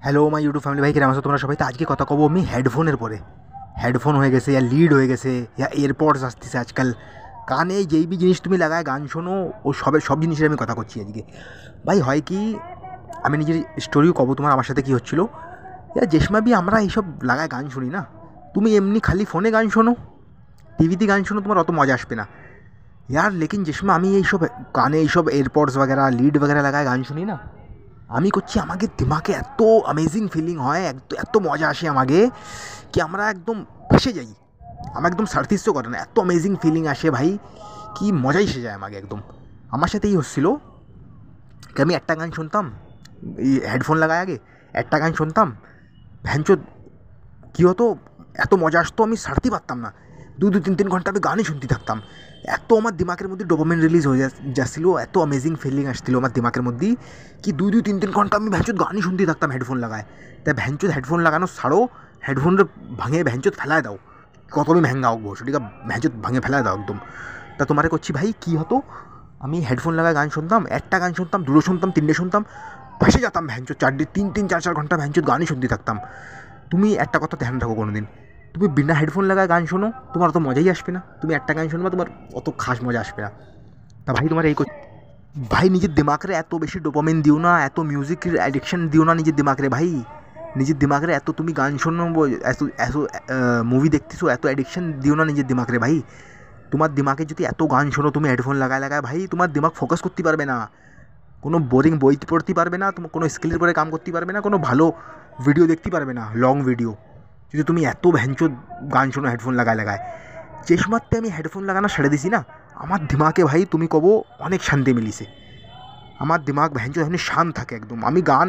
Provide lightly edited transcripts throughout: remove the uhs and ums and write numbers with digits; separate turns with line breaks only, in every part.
Hello my YouTube family ভাই, কেমন আছো তোমরা সবাই? তো আজকে কথা কব আমি হেডফোনের পরে। হেডফোন হয়ে গেছে, ইয়া লিড হয়ে গেছে, ইয়া এয়ারপডস আসতেছে আজকাল। কানে যেই বি জিনিস তুমি লাগায় গান শোনো, ও সব জিনিসের আমি কথা করছি আজকে। ভাই হয় কি, আমি নিজের স্টোরিও কব তোমার, আমার সাথে কী হচ্ছিলো। ইয়া যে সময় বি আমরা এইসব লাগায় গান শুনি না, তুমি এমনি খালি ফোনে গান শোনো, টিভিতে গান শোনো, তোমার অত মজা আসবে না यार। लेकिन जिसमें আমি এইসব কানে এইসব এয়ারপডস वगैरह লিড वगैरह লাগায় গান শুনি না, আমি করছি আমাকে দিমাগে এত অ্যামেজিং ফিলিং হয়, এত এত মজা আসে আমাকে কি আমরা একদম ফেসে যাই। আমার একদম সার্থিস্য করে না, এত অ্যামেজিং ফিলিং আসে ভাই, কি মজাই এসে যায় আমাকে একদম। আমার সাথেই হচ্ছিলো কি আমি একটা গান শুনতাম, এই হেডফোন লাগায় আগে একটা গান শুনতাম, ভ্যানচোদ কী হতো, এত মজা আসতো আমি সারতেই পারতাম না। দু দু তিন তিন ঘন্টা আমি গানই শুনতে থাকতাম। এত আমার দিমাগের মধ্যে ডোপামিন রিলিজ হয়ে যাচ্ছিলো, এত অ্যামেজিং ফিলিং আসছিলো আমার দিমাগের মধ্যে কি দুই দুই তিন তিন ঘন্টা আমি ভ্যানচোদ গানই শুনতে থাকতাম হেডফোন লাগায়। তাই ভ্যানচোদ হেডফোন লাগানো ছাড়ো, হেডফোনটা ভাঙে ভ্যানচোদ ফেলায় দাও, কত আমি महंगा হোক সেটা ভ্যানচোদ ভাঙে ফেলায় দাও একদম। তা তোমারে করছি ভাই কী হতো, আমি হেডফোন লাগায় গান শুনতাম, একটা গান শুনতাম, দুটো শুনতাম, তিনটে শুনতাম, ফেসে যেতাম ভ্যানচোদ, তিন তিন চার চার ঘন্টা ভ্যানচোদ গানই শুনতে থাকতাম। তুমি একটা কথা ধ্যান রাখো, কোনো দিন তুমি বিনা হেডফোন লাগায় গান শোনো, তোমার অত মজাই আসবে না। তুমি একটা গান শুনবা, তোমার অত খাস মজা আসবে না। তা ভাই তোমার এই ভাই নিজের দিমাগরে এত বেশি ডোপামিন দিও না, এত মিউজিকের অ্যাডিকশন দিও না নিজের দিমাগরে ভাই। নিজের দিমাগরে এত তুমি গান শোনো, এত এত মুভি দেখতেছো, এত অ্যাডিকশন দিও না নিজের দিমাগরে ভাই। তোমার দিমাগে যদি এত গান শোনো তুমি হেডফোন লাগায় লাগায় ভাই, তোমার দিমাগ ফোকাস করতে পারবে না, কোনো বোরিং বই পড়তে পারবে না, তোমার কোনো স্কিলের পরে কাম করতে পারবে না, কোনো ভালো ভিডিও দেখতে পারবে না, লং ভিডিও, যদি তুমি এত ভ্যানচোদ গান শোনো হেডফোন লাগায় লাগায়। যে সময়তে আমি হেডফোন লাগানো ছেড়ে দিছি না, আমার দিমাগে ভাই তুমি কব অনেক শান্তি মিলিছে। আমার দিমাগ ভ্যানচোদ এমনি শান্ত থাকে একদম। আমি গান,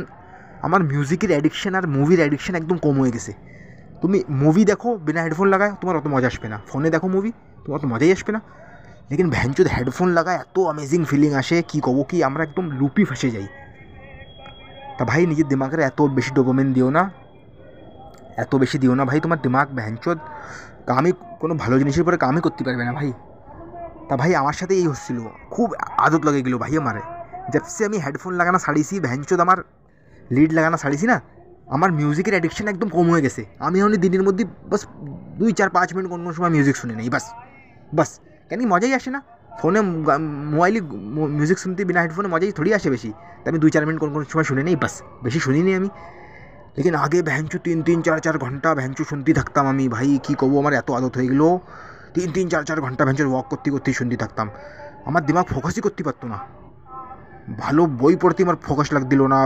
আমার মিউজিকের অ্যাডিকশন আর মুভির অ্যাডিকশন একদম কম হয়ে গেছে। তুমি মুভি দেখো বিনা হেডফোন লাগায়, তোমার অত মজা আসবে না। ফোনে দেখো মুভি, তোমার অত মজাই আসবে না। লেকিন ভ্যানচোদ হেডফোন লাগায় এত অ্যামেজিং ফিলিং আসে কি কব কি, আমরা একদম লুপি ফেসে যাই। তা ভাই নিজের দিমাগের এত বেশি ডোপামিন দিও না, এত বেশি দিও না ভাই, তোমার দিমাগ ভ্যানচোদ কামই, কোনো ভালো জিনিসের পরে কামই করতে পারবে না ভাই। তা ভাই আমার সাথে এই হচ্ছিলো, খুব আদত লেগে গেলো ভাই আমারে। जबसे আমি হেডফোন লাগানো ছাড়িয়েছি, ভ্যানচোদ আমার লিড লাগানো ছাড়িয়েছি না, আমার মিউজিকের অ্যাডিকশন একদম কম হয়ে গেছে। আমি এখন দিনের মধ্যে বাস 2 4 5 মিনিট কোনো কোনো সময় মিউজিক শুনে নেই, বাস বাস। কেন কি মজাই আসে না ফোনে, মোবাইলে মিউজিক শুনতে বিনা হেডফোনে মজাই থোড়ি আসে বেশি। তাই আমি 2 4 মিনিট কোনো কোনো সময় শুনে নেই, বাস বেশি শুনিনি আমি। लेकिन आगे भैंचो 3 3 4 4 घंटा भैंचो শুনতে থাকতাম আমি ভাই, কী করবো, আমার এত আদত হয়ে গেলো। 3 3 4 4 ঘন্টা ভ্যাঞ্চোর ওয়াক করতে করতেই শুনতে থাকতাম। আমার দিমাগ ফোকাসই করতে পারতো না, ভালো বই পড়তে আমার ফোকাস দিল না।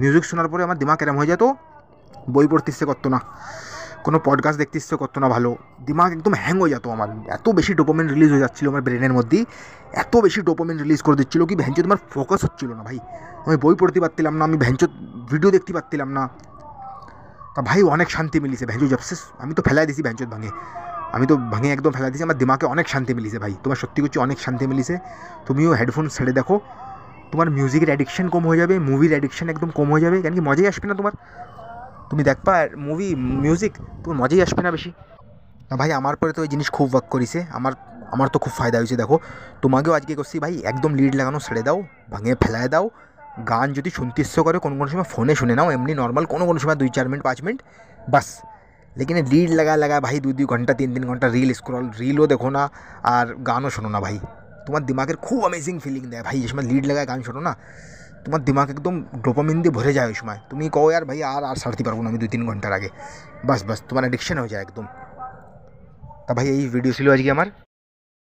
মিউজিক শোনার পরে আমার দিমাগ এরম হয়ে যেত, বই পড়তে ইচ্ছে করতো না, কোনো পডকাস্ট দেখতে ইচ্ছে করতো না, ভালো দিমাগ একদম হ্যাং হয়ে যেত আমার। এত বেশি ডোপামিন রিলিজ হয়ে যাচ্ছিলো আমার ব্রেনের মধ্যে, এত বেশি ডোপামিন রিলিজ করে দিচ্ছিলো কি ভ্যাঞ্চো তোমার ফোকাস হচ্ছিলো না ভাই। আমি বই পড়তে পারছিলাম না, আমি ভ্যাঞ্চো ভিডিও দেখতে পারছিলাম না। তা ভাই অনেক শান্তি মিলিছে ভ্যাঞ্চো জবসে, আমি তো ফেলাই দিছি ভ্যাঞ্চোত ভাঙে, আমি তো ভাঙে একদম ফেলাই দিছি। আমার দিমাগে অনেক শান্তি মিলিছে ভাই, তোমার সত্যি করছি অনেক শান্তি মিলিছে। তুমিও হেডফোন ছেড়ে দেখো, তোমার মিউজিকের অ্যাডিকশান কম হয়ে যাবে, মুভির অ্যাডিকশান একদম কম হয়ে যাবে। কেন কি মজাই আসবে না তোমার, তুমি দেখবা মুভি মিউজিক, তোমার মজাই আসবে না বেশি। না ভাই আমার পরে তো ওই জিনিস খুব ওয়ার্ক করেছে, আমার আমার তো খুব ফায়দা হয়েছে। দেখো তোমাকেও আজকে করছি ভাই, একদম লিড লাগানো ছেড়ে দাও, ভাঙে ফেলায় দাও। গান যদি শুনতে ইচ্ছে করে কোনো কোনো সময় ফোনে শুনে নাও, এমনি নর্মাল কোনো কোনো সময় 2 4 মিনিট 5 মিনিট বাস। लेकिन रील लगा लगा भाई 2 2 घंटा 3 3 घंटा रील स्क्रॉल, रीलও দেখো না আর গানও শোনো না ভাই। তোমার দিমাগের খুব অ্যামেজিং ফিলিং দেয় ভাই, এই সময় লিড লাগায় গান শোনো না, তোমার দিমাগ একদম ডোপামিন দিয়ে ভরে যায় ওই সময়। তুমি কও यार ভাই আর আর ছাড়তে পারবো না আমি 2 3 ঘন্টার আগে, বাস বাস তোমার অ্যাডিকশন হয়ে যায় একদম। তা ভাই এই ভিডিও ছিল আজকে আমার।